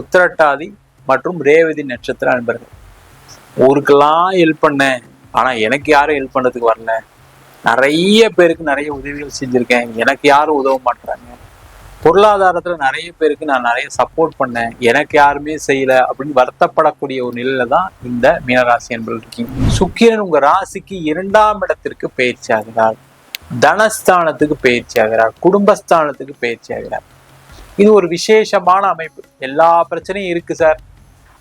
உத்திரட்டாதி மற்றும் ரேவதி நட்சத்திர அன்பர்கள். ஊருக்கெல்லாம் ஹெல்ப் பண்ணேன், ஆனா எனக்கு யாரும் ஹெல்ப் பண்றதுக்கு வரல. நிறைய பேருக்கு நிறைய உதவிகள் செஞ்சிருக்கேன், எனக்கு யாரும் உதவ மாட்டாங்க. பொருளாதாரத்துல நிறைய பேருக்கு நான் நிறைய சப்போர்ட் பண்ணேன், எனக்கு யாருமே செய்யல அப்படின்னு வருத்தப்படக்கூடிய ஒரு நிலையில தான் இந்த மீனராசி என்பது இருக்கீங்க. சுக்கிரன் உங்க ராசிக்கு 2ஆம் இடத்திற்கு பயிற்சி ஆகிறார், தனஸ்தானத்துக்கு பயிற்சி ஆகிறார், குடும்பஸ்தானத்துக்கு பயிற்சி ஆகிறார். இது ஒரு விசேஷமான அமைப்பு. எல்லா பிரச்சனையும் இருக்கு சார்,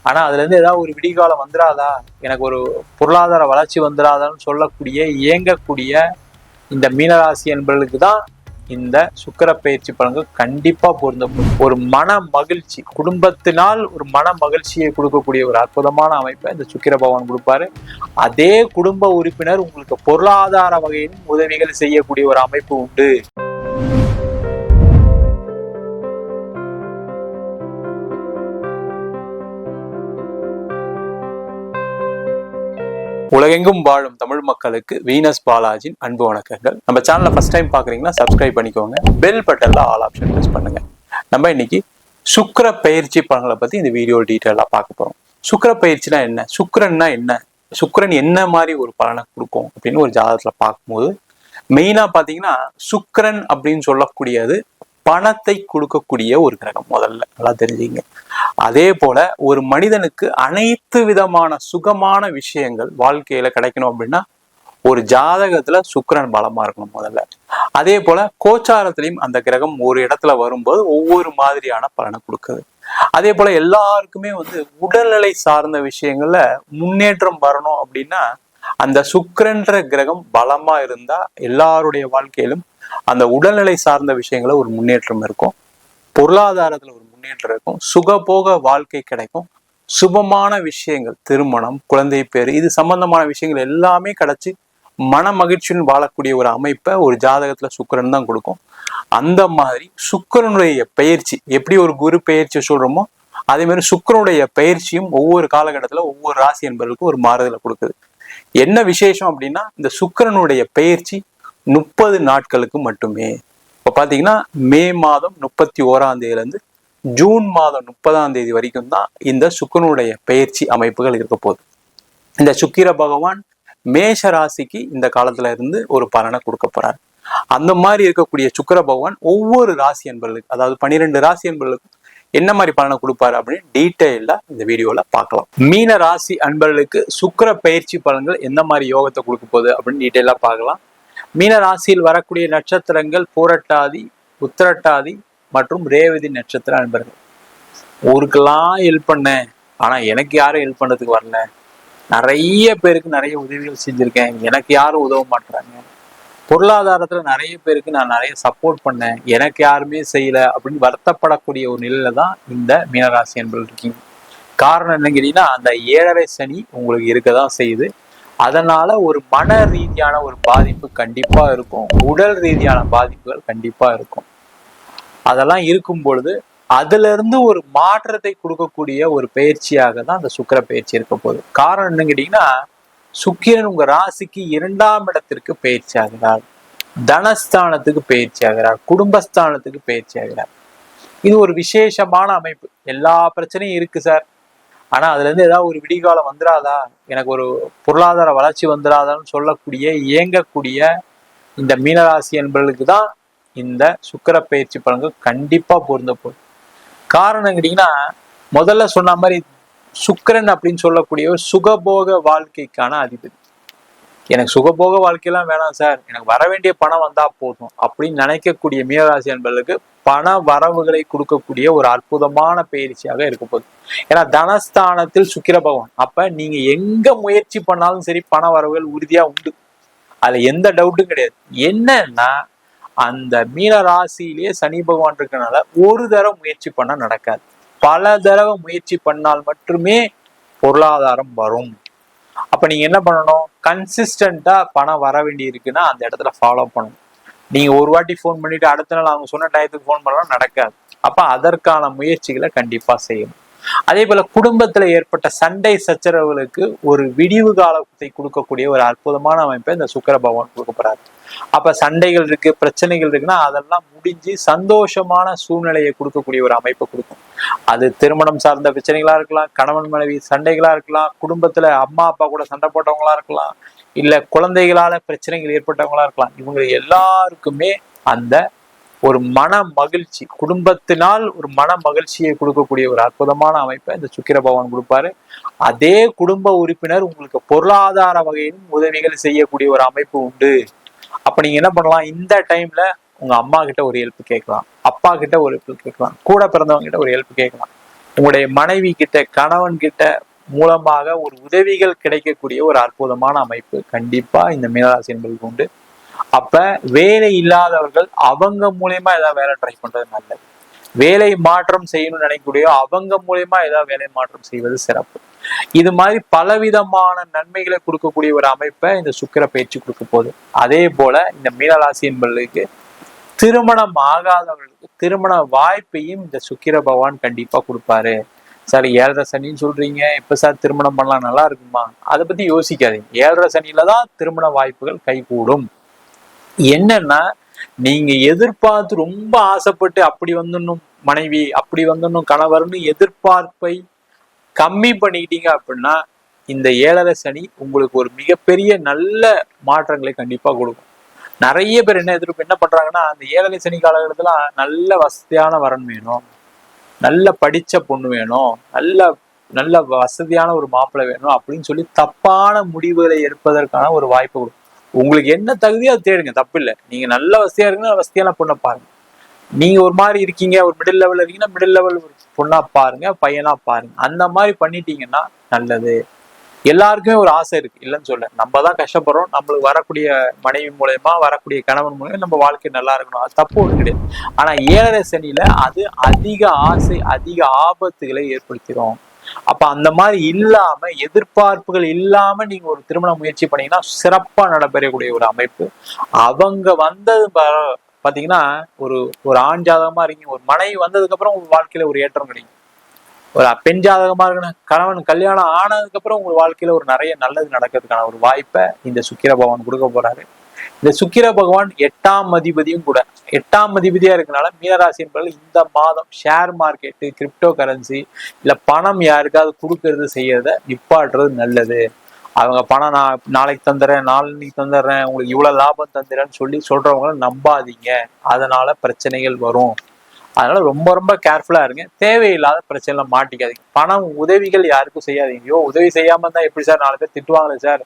ஆனா அதுல இருந்து ஏதாவது ஒரு விடிகாலம் வந்துடாதா, எனக்கு ஒரு பொருளாதார வளர்ச்சி வந்துடாதான்னு சொல்லக்கூடிய இயங்கக்கூடிய இந்த மீனராசி என்பவர்களுக்கு தான் இந்த சுக்கிர பயிற்சி பலன்கள் கண்டிப்பா பொருந்தும். ஒரு மன மகிழ்ச்சி, குடும்பத்தினால் ஒரு மன மகிழ்ச்சியை கொடுக்கக்கூடிய ஒரு அற்புதமான அமைப்பை இந்த சுக்கிர பகவான் கொடுப்பாரு. அதே குடும்ப உறுப்பினர் உங்களுக்கு பொருளாதார வகையிலும் உதவிகள் செய்யக்கூடிய ஒரு அமைப்பு உண்டு. உலகெங்கும் வாழும் தமிழ் மக்களுக்கு வீனஸ் பாலாஜின் அன்பு வணக்கங்கள். நம்ம சேனலை ஃபர்ஸ்ட் டைம் பாக்குறீங்கன்னா சப்ஸ்கிரைப் பண்ணிக்கோங்க, பெல் பட்டன்ல ஆல் ஆப்ஷன் பிரஸ் பண்ணுங்க. நம்ம இன்னைக்கு சுக்கிர பயிற்சி பலன்களை பத்தி இந்த வீடியோ டீட்டெயிலா பார்க்க போறோம். சுக்கிர பயிற்சினா என்ன, சுக்கிரன்னா என்ன, சுக்கிரன் என்ன மாதிரி ஒரு பலனை கொடுக்கும் அப்படின்னு ஒரு ஜாதகத்துல பார்க்கும்போது மெயினா பாத்தீங்கன்னா சுக்கிரன் அப்படின்னு சொல்லக்கூடியது பணத்தை கொடுக்கக்கூடிய ஒரு கிரகம். முதல்ல நல்லா தெரிஞ்சுங்க. அதே போல ஒரு மனிதனுக்கு அனைத்து விதமான சுகமான விஷயங்கள் வாழ்க்கையில கிடைக்கணும் அப்படின்னா ஒரு ஜாதகத்துல சுக்கிரன் பலமா இருக்கணும் முதல்ல. அதே போல கோச்சாரத்திலையும் அந்த கிரகம் ஒரு இடத்துல வரும்போது ஒவ்வொரு மாதிரியான பலனை கொடுக்குது. அதே போல எல்லாருக்குமே உடல்நிலை சார்ந்த விஷயங்கள்ல முன்னேற்றம் வரணும் அப்படின்னா அந்த சுக்கிரன்ற கிரகம் பலமா இருந்தா எல்லாருடைய வாழ்க்கையிலும் அந்த உடல்நிலை சார்ந்த விஷயங்கள ஒரு முன்னேற்றம் இருக்கும், பொருளாதாரத்துல ஒரு முன்னேற்றம் இருக்கும், சுகபோக வாழ்க்கை கிடைக்கும், சுபமான விஷயங்கள், திருமணம், குழந்தை பேரு, இது சம்பந்தமான விஷயங்கள் எல்லாமே கிடைச்சி மன மகிழ்ச்சியுடன் வாழக்கூடிய ஒரு அமைப்பை ஒரு ஜாதகத்துல சுக்கிரன் தான் கொடுக்கும். அந்த மாதிரி சுக்கிரனுடைய பயிற்சி எப்படி ஒரு குரு பயிற்சி சொல்றோமோ அதே மாதிரி சுக்கிரனுடைய பயிற்சியும் ஒவ்வொரு காலகட்டத்துல ஒவ்வொரு ராசி என்பவர்களுக்கும் ஒரு மாறுதலை கொடுக்குது. என்ன விசேஷம் அப்படின்னா இந்த சுக்கிரனுடைய பயிற்சி 30 நாட்களுக்கு மட்டுமே. இப்ப பாத்தீங்கன்னா மே மாதம் 31ஆம் தேதியிலிருந்து ஜூன் மாதம் 30ஆம் தேதி வரைக்கும் தான் இந்த சுக்கிரனுடைய பயிற்சி அமைப்புகள் இருக்க போகுது. இந்த சுக்கிர பகவான் மேஷ ராசிக்கு இந்த காலத்துல இருந்து ஒரு பலனை கொடுக்க போறாரு. அந்த மாதிரி இருக்கக்கூடிய சுக்கிர பகவான் ஒவ்வொரு ராசி என்பவர்களுக்கு, அதாவது 12 ராசி என்பவர்களுக்கும் என்ன மாதிரி பலனை கொடுப்பாரு அப்படின்னு டீட்டெயிலா இந்த வீடியோல பார்க்கலாம். மீன ராசி அன்பர்களுக்கு சுக்கிர பயிற்சி பலன்கள் எந்த மாதிரி யோகத்தை கொடுக்க போகுது அப்படின்னு டீட்டெயிலா பார்க்கலாம். மீன ராசியில் வரக்கூடிய நட்சத்திரங்கள் பூரட்டாதி, உத்திரட்டாதி மற்றும் ரேவதி நட்சத்திர அன்பர்கள். ஊருக்கெல்லாம் ஹெல்ப் பண்ணேன், ஆனா எனக்கு யாரும் ஹெல்ப் பண்றதுக்கு வரல. நிறைய பேருக்கு நிறைய உதவிகள் செஞ்சிருக்கேன், எனக்கு யாரும் உதவ மாட்டாங்க. பொருளாதாரத்துல நிறைய பேருக்கு நான் நிறைய சப்போர்ட் பண்ணேன், எனக்கு யாருமே செய்யல அப்படின்னு வருத்தப்படக்கூடிய ஒரு நிலையில தான் இந்த மீனராசி என்பது இருக்கீங்க. காரணம் என்னன்னு கேட்டீங்கன்னா அந்த 7.5 சனி உங்களுக்கு இருக்கதான் செய்யுது. அதனால ஒரு மன ரீதியான ஒரு பாதிப்பு கண்டிப்பா இருக்கும், உடல் ரீதியான பாதிப்புகள் கண்டிப்பா இருக்கும். அதெல்லாம் இருக்கும் பொழுது அதுல இருந்து ஒரு மாற்றத்தை கொடுக்கக்கூடிய ஒரு பயிற்சியாக தான் அந்த சுக்கிர பயிற்சி இருக்க போகுது. காரணம் என்னன்னு கேட்டீங்கன்னா சுக்கிரன் உங்க ராசிக்கு 2ஆம் இடத்திற்கு பயிற்சி ஆகிறார், தனஸ்தானத்துக்கு பயிற்சி ஆகிறார், குடும்பஸ்தானத்துக்கு பயிற்சி ஆகிறார். இது ஒரு விசேஷமான அமைப்பு. எல்லா பிரச்சனையும் இருக்கு சார், ஆனா அதுல இருந்து ஏதாவது ஒரு விடிகாலம் வந்துடாதா, எனக்கு ஒரு பொருளாதார வளர்ச்சி வந்துடாதான்னு சொல்லக்கூடிய இயங்கக்கூடிய இந்த மீனராசி என்பவர்களுக்கு தான் இந்த சுக்கிர பயிற்சி பலன்கள் கண்டிப்பா பொருந்த போகுது. காரணம் கேட்டீங்கன்னா முதல்ல சொன்ன மாதிரி சுக்கிரன் அப்படின்னு சொல்லக்கூடிய சுகபோக வாழ்க்கைக்கான அதிபதி. எனக்கு சுகபோக வாழ்க்கையெல்லாம் வேணாம் சார், எனக்கு வர வேண்டிய பணம் வந்தா போதும் அப்படின்னு நினைக்கக்கூடிய மீனராசி என்பவர்களுக்கு பண வரவுகளை கொடுக்கக்கூடிய ஒரு அற்புதமான பயிற்சியாக இருக்க போகுது. ஏன்னா தனஸ்தானத்தில் சுக்கிர பகவான், அப்ப நீங்க எங்க முயற்சி பண்ணாலும் சரி பண வரவுகள் உறுதியா உண்டு, அதுல எந்த டவுட்டும் கிடையாது. என்னன்னா அந்த மீன ராசியிலேயே சனி பகவான் இருக்கனால ஒரு தடவை முயற்சி பண்ணா நடக்காது, பல தடவை முயற்சி பண்ணால் மட்டுமே பொருளாதாரம் வரும். அப்ப நீங்க என்ன பண்ணணும், கன்சிஸ்டண்டா பணம் வர வேண்டி இருக்குன்னா அந்த இடத்துல ஃபாலோ பண்ணணும். நீங்க ஒரு வாட்டி ஃபோன் பண்ணிட்டு அடுத்த நாள் அவங்க சொன்ன டயத்துக்கு ஃபோன் பண்ணலாம் நடக்காது. அப்ப அதற்கான முயற்சிகளை கண்டிப்பா செய்யணும். அதே போல குடும்பத்துல ஏற்பட்ட சண்டை சச்சரவுகளுக்கு ஒரு விடிவு காலத்தை கொடுக்கக்கூடிய ஒரு அற்புதமான அமைப்பை இந்த சுக்கிர பகவான் கொடுக்க போறாரு. அப்ப சண்டைகள் இருக்கு, பிரச்சனைகள் இருக்குன்னா அதெல்லாம் முடிஞ்சு சந்தோஷமான சூழ்நிலையை கொடுக்கக்கூடிய ஒரு அமைப்பை கொடுக்கும். அது திருமணம் சார்ந்த பிரச்சனைகளா இருக்கலாம், கணவன் மனைவி சண்டைகளா இருக்கலாம், குடும்பத்துல அம்மா அப்பா கூட சண்டை போட்டவங்களா இருக்கலாம், இல்ல குழந்தைகளால பிரச்சனைகள் ஏற்பட்டவங்களா இருக்கலாம். இவங்க எல்லாருக்குமே அந்த ஒரு மன மகிழ்ச்சி, குடும்பத்தினால் ஒரு மன மகிழ்ச்சியை கொடுக்கக்கூடிய ஒரு அற்புதமான அமைப்பை இந்த சுக்கிர பகவான் கொடுப்பாரு. அதே குடும்ப உறுப்பினர் உங்களுக்கு பொருளாதார வகையிலும் உதவிகள் செய்யக்கூடிய ஒரு அமைப்பு உண்டு. அப்ப நீங்க என்ன பண்ணலாம், இந்த டைம்ல உங்க அம்மா கிட்ட ஒரு ஹெல்ப் கேட்கலாம், அப்பா கிட்ட ஒரு ஹெல்ப் கேட்கலாம், கூட பிறந்தவங்க கிட்ட ஒரு ஹெல்ப் கேட்கலாம், உங்களுடைய மனைவி கிட்ட கணவன் கிட்ட மூலமாக ஒரு உதவிகள் கிடைக்கக்கூடிய ஒரு அற்புதமான அமைப்பு கண்டிப்பா இந்த மீனராசி என்பதுக்கு உண்டு. அப்ப வேலை இல்லாதவர்கள் அவங்க மூலியமா ஏதாவது வேலை ட்ரை பண்றது நல்லது. வேலை மாற்றம் செய்யணும்னு நினைக்கக்கூடிய அவங்க மூலியமா ஏதாவது வேலை மாற்றம் செய்வது சிறப்பு. இது மாதிரி பலவிதமான நன்மைகளை கொடுக்கக்கூடிய ஒரு அமைப்பை இந்த சுக்கிர பயிற்சி கொடுக்க போகுது. அதே போல இந்த மீனராசி என்பவர்களுக்கு திருமணம் ஆகாதவர்களுக்கு திருமண வாய்ப்பையும் இந்த சுக்கிர பகவான் கண்டிப்பா கொடுப்பாரு. சார் 7.5 சனின்னு சொல்றீங்க, இப்ப சார் திருமணம் பண்ணலாம் நல்லா இருக்குமா? அதை பத்தி யோசிக்காதீங்க. 7.5 சனியில தான் திருமண வாய்ப்புகள் கைகூடும். என்னன்னா நீங்க எதிர்பார்த்து ரொம்ப ஆசைப்பட்டு அப்படி வந்துடணும் மனைவி, அப்படி வந்துடணும் கணவர்னு எதிர்பார்ப்பை கம்மி பண்ணிக்கிட்டீங்க அப்படின்னா இந்த 7.5 சனி உங்களுக்கு ஒரு மிகப்பெரிய நல்ல மாற்றங்களை கண்டிப்பா கொடுக்கும். நிறைய பேர் என்ன பண்றாங்கன்னா, அந்த 7.5 சனி காலகட்டத்துல நல்ல வசதியான வரன் வேணும், நல்ல படிச்ச பொண்ணு வேணும், நல்ல வசதியான ஒரு மாப்பிள்ளை வேணும் அப்படின்னு சொல்லி தப்பான முடிவுகளை எடுப்பதற்கான ஒரு வாய்ப்பு கொடுக்கும். உங்களுக்கு என்ன தகுதியோ அதை தேடுங்க, தப்பு இல்லை. நீங்க நல்ல வசதியா இருக்குன்னா வசதியான பொண்ணை பாருங்க. நீங்க ஒரு மாதிரி இருக்கீங்க, ஒரு மிடில் லெவல்ல இருக்கீங்கன்னா மிடில் லெவல் பொண்ணா பாருங்க, பையனா பாருங்க. அந்த மாதிரி பண்ணிட்டீங்கன்னா நல்லது. எல்லாருக்குமே ஒரு ஆசை இருக்கு, இல்லைன்னு சொல்ல. நம்ம தான் கஷ்டப்படுறோம், நம்மளுக்கு வரக்கூடிய மனைவி மூலயமா வரக்கூடிய கணவன் மூலமா நம்ம வாழ்க்கை நல்லா இருக்கணும், அது தப்பு ஒண்ணு கிடையாது. ஆனா 7.5 சனியில அது அதிக ஆசை, அதிக ஆபத்துகளை ஏற்படுத்திடும். அப்ப அந்த மாதிரி இல்லாம, எதிர்பார்ப்புகள் இல்லாம நீங்க ஒரு திருமண முயற்சி பண்ணீங்கன்னா சிறப்பா நடைபெறக்கூடிய ஒரு அமைப்பு. அவங்க வந்தது பாத்தீங்கன்னா ஒரு ஆண் ஜாதகமா இருக்கீங்க, ஒரு மனைவி வந்ததுக்கு அப்புறம் உங்க வாழ்க்கையில ஒரு ஏற்றம் கிடைக்கும். ஒரு பெண் ஜாதகமா இருக்கணும், கணவன் கல்யாணம் ஆனதுக்கு அப்புறம் உங்க வாழ்க்கையில ஒரு நிறைய நல்லது நடக்கிறதுக்கான ஒரு வாய்ப்பை இந்த சுக்கிர பகவான் கொடுக்க போறாரு. இந்த சுக்கிர பகவான் 8ஆம் அதிபதியும் கூட. 8ஆம் அதிபதியா இருக்கனால மீனராசி என்பவர்கள் இந்த மாதம் ஷேர் மார்க்கெட்டு, கிரிப்டோ கரன்சி இல்ல பணம் யாருக்காவது கொடுக்கறது செய்யறத நிப்பாட்டுறது நல்லது. அவங்க பணம் நான் நாளைக்கு தந்துடுறேன், நாளைக்கு தந்துடுறேன், உங்களுக்கு இவ்வளவு லாபம் தந்துடுறேன்னு சொல்றவங்கள நம்பாதீங்க. அதனால பிரச்சனைகள் வரும். அதனால ரொம்ப ரொம்ப கேர்ஃபுல்லா இருங்க. தேவையில்லாத பிரச்சனைல மாட்டிக்காதீங்க. பணம் உதவிகள் யாருக்கும் செய்யாதீங்க. ஐயோ உதவி செய்யாம இருந்தா எப்படி சார், 4 பேர் திட்டுவாங்களே சார்,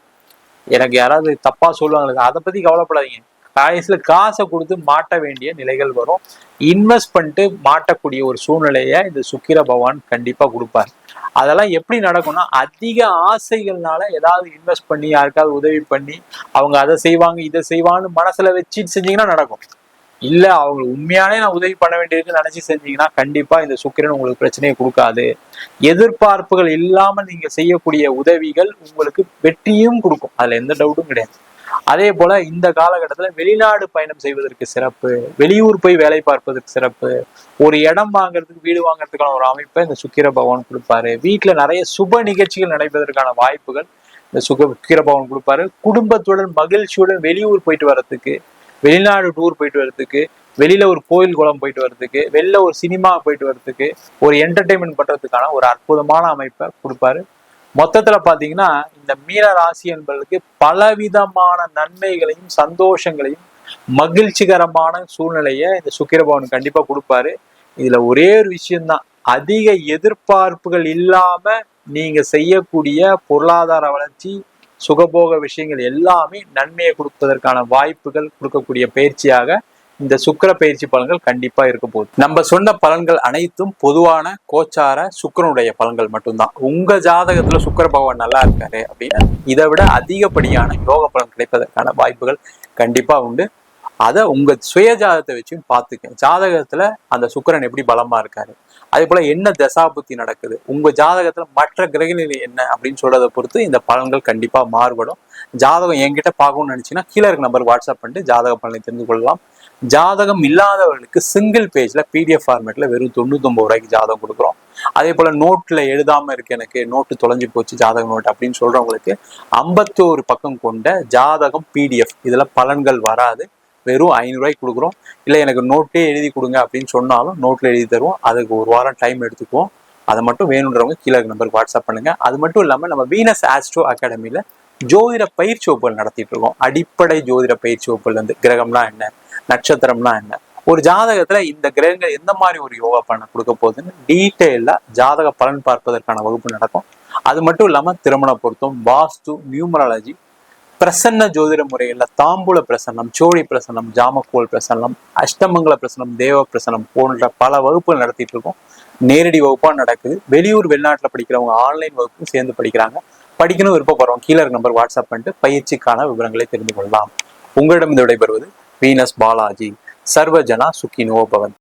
எனக்கு யாராவது தப்பா சொல்லுவாங்களே, அதை பத்தி கவலைப்படாதீங்க. கடைசியில காசை கொடுத்து மாட்ட வேண்டிய நிலைகள் வரும். இன்வெஸ்ட் பண்ணிட்டு மாட்டக்கூடிய ஒரு சூழ்நிலையை இந்த சுக்கிர பகவான் கண்டிப்பா கொடுப்பாரு. அதெல்லாம் எப்படி நடக்கும்னா, அதிக ஆசைகள்னால ஏதாவது இன்வெஸ்ட் பண்ணி யாருக்காவது உதவி பண்ணி அவங்க அதை செய்வாங்க இதை செய்வாங்கன்னு மனசுல வச்சுட்டு செஞ்சீங்கன்னா நடக்கும். இல்ல அவங்க உண்மையானே நான் உதவி பண்ண வேண்டியதுன்னு நினைச்சு செஞ்சீங்கன்னா கண்டிப்பா இந்த சுக்கிரன் உங்களுக்கு பிரச்சனையை கொடுக்காது. எதிர்பார்ப்புகள் இல்லாம நீங்க செய்யக்கூடிய உதவிகள் உங்களுக்கு வெற்றியும் கொடுக்கும், அதுல எந்த டவுட்டும் கிடையாது. அதே போல இந்த காலகட்டத்துல வெளிநாடு பயணம் செய்வதற்கு சிறப்பு, வெளியூர் போய் வேலை பார்ப்பதற்கு சிறப்பு, ஒரு இடம் வாங்குறதுக்கு, வீடு வாங்குறதுக்கான ஒரு அமைப்பை இந்த சுக்கிர பகவான் கொடுப்பாரு. வீட்டுல நிறைய சுப நிகழ்ச்சிகள் நடைபெறுவதற்கான வாய்ப்புகள் இந்த சுக்கிர பகவான் கொடுப்பாரு. குடும்பத்துடன் மகிழ்ச்சியுடன் வெளியூர் போயிட்டு வர்றதுக்கு, வெளிநாடு டூர் போயிட்டு வர்றதுக்கு, வெளியில ஒரு கோயில் குளம் போயிட்டு வர்றதுக்கு, வெளில ஒரு சினிமா போயிட்டு வர்றதுக்கு, ஒரு என்டர்டைன்மெண்ட் பண்றதுக்கான ஒரு அற்புதமான அமைப்பை கொடுப்பாரு. மொத்தத்துல பாத்தீங்கன்னா இந்த மீன ராசி என்பதற்கு பலவிதமான நன்மைகளையும் சந்தோஷங்களையும் மகிழ்ச்சிகரமான சூழ்நிலையை இந்த சுக்கிர பகவான் கண்டிப்பா கொடுப்பாரு. இதுல ஒரே ஒரு விஷயம்தான், அதிக எதிர்பார்ப்புகள் இல்லாம நீங்க செய்யக்கூடிய பொருளாதார வளர்ச்சி, சுகபோக விஷயங்கள் எல்லாமே நன்மையை கொடுப்பதற்கான வாய்ப்புகள் கொடுக்கக்கூடிய பயிற்சியாக இந்த சுக்கிர பயிற்சி பலன்கள் கண்டிப்பா இருக்க போகுது. நம்ம சொன்ன பலன்கள் அனைத்தும் பொதுவான கோச்சார சுக்கிரனுடைய பலன்கள் மட்டும்தான். உங்க ஜாதகத்துல சுக்கிர பகவான் நல்லா இருக்காரு அப்படின்னா இதை விட அதிகப்படியான யோக பலன் கிடைப்பதற்கான வாய்ப்புகள் கண்டிப்பா உண்டு. அதை உங்க சுய ஜாதகத்தை வச்சும் பார்த்துக்க. ஜாதகத்துல அந்த சுக்கிரன் எப்படி பலமா இருக்காரு, அதே போல என்ன தசாபுத்தி நடக்குது, உங்க ஜாதகத்துல மற்ற கிரகநிலை என்ன அப்படின்னு சொல்றதை பொறுத்து இந்த பலன்கள் கண்டிப்பா மாறுபடும். ஜாதகம் என்கிட்ட பார்க்கணும்னு நினைச்சீங்கன்னா கீழே இருக்க நம்பர் வாட்ஸ்அப் பண்ணிட்டு ஜாதக பலனை தெரிந்து கொள்ளலாம். ஜாதகம் இல்லாதவர்களுக்கு சிங்கிள் பேஜ்ல PDF ஃபார்மேட்ல வெறும் 99 ரூபாய்க்கு ஜாதகம் கொடுக்குறோம். அதே போல நோட்ல எழுதாம இருக்கு, எனக்கு நோட்டு தொலைஞ்சு போச்சு ஜாதக நோட் அப்படின்னு சொல்றவங்களுக்கு 51 பக்கம் கொண்ட ஜாதகம் PDF, இதுல பலன்கள் வராது, வெறும் 500 ரூபாய்க்கு கொடுக்குறோம். இல்லை எனக்கு நோட்டே எழுதி கொடுங்க அப்படின்னு சொன்னாலும் நோட்ல எழுதி தருவோம். அதுக்கு ஒரு வாரம் டைம் எடுத்துக்குவோம். அதை மட்டும் வேணுன்றவங்க கீழே நம்பருக்கு வாட்ஸ்அப் பண்ணுங்க. அது மட்டும் இல்லாம நம்ம வீனஸ் ஆஸ்ட்ரோ அகாடமியில ஜோதிட பயிற்சி வகுப்புகள் நடத்திட்டு இருக்கோம். அடிப்படை ஜோதிட பயிற்சி வகுப்புல இருந்து கிரகம்னா என்ன, நட்சத்திரம்னா என்ன, ஒரு ஜாதகத்துல இந்த கிரகங்கள் எந்த மாதிரி ஒரு யோகா பண்ண கொடுக்க போகுதுன்னு டீட்டெயிலா ஜாதக பலன் பார்ப்பதற்கான வகுப்பு நடக்கும். அது மட்டும் இல்லாம திருமண பொருத்தம், வாஸ்து, நியூமராலஜி, பிரசன்ன ஜோதிட முறைகள்ல தாம்பூல பிரசன்னம், சோழி பிரசன்னம், ஜாமக்கோல் பிரசன்னம், அஷ்டமங்கல பிரசன்னம், தேவ பிரசன்னம் போன்ற பல வகுப்புகள் நடத்திட்டு இருக்கோம். நேரடி வகுப்பா நடக்குது. வெளியூர் வெளிநாட்டுல படிக்கிறவங்க ஆன்லைன் வகுப்பும் சேர்ந்து படிக்கிறாங்க. படிக்கணும் விருப்பப்படுறோம் கீழே நம்பர் வாட்ஸ்அப் பண்ணிட்டு பயிற்சிக்கான விவரங்களை தெரிந்து கொள்ளலாம். உங்களிடம் விடைபெறுவது வீனஸ் பாலாஜி. சர்வஜனா சுகினோ பவன்.